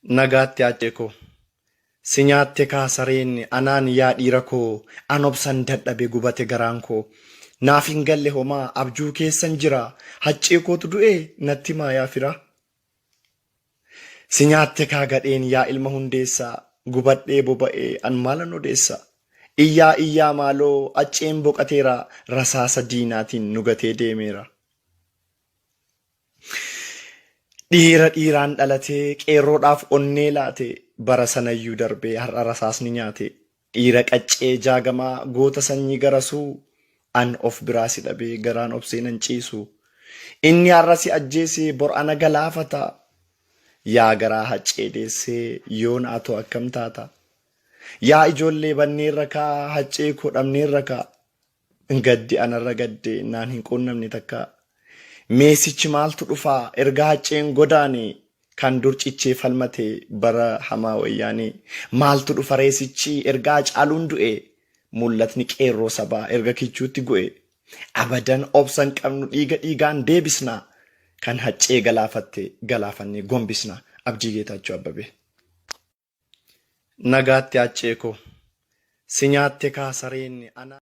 Nagaatti haadhee koo si nyaatte kaasareen anaan yaa dhiira koo an obsan dadhabe gubate garaan koo naaf hin galle homaa abjuu keessan jira haccee kootu du'e natti maayaa fira. Si nyaatte kaa gadheen yaa ilma hundeessaa gubadhee boba'ee an maalan odeessa iyyaa iyyaa maaloo acceen boqateera rasaasa diinaatiin nugatee deemeera. Dhiira dhiiraan dhalatee qeerroodhaaf onnee laate bara sanayyuu darbee har'a rasaasni nyaate dhiira qaccee jaagamaa goota sanyii garasuu an of biraa si dhabee garaan obsee nan ciisu inni har'a si ajjeesee bor ana galaafata yaa garaa haccee deessee yoon atoo akkam taata yaa ijoollee banneerra kaa haccee koo dhabneerra kaa gaddi anarra gadde naan hin quunnamne takka. Meesichi maaltu dhufaa erga hacceen godaane kan dur cichee falmate bara hamaa wayyaane maaltu dhufa reesichi ergaa caaluun du'e mul'atni qeerroo sabaa erga kichuutti gu'e abadan obsan qabnu dhiiga dhiigaan deebisna kan haccee galaafatte galaafanne gombisna. Abdii Geetaachoo Abbabee. Nagaatti haccee koo si nyaatte kaasareen ana.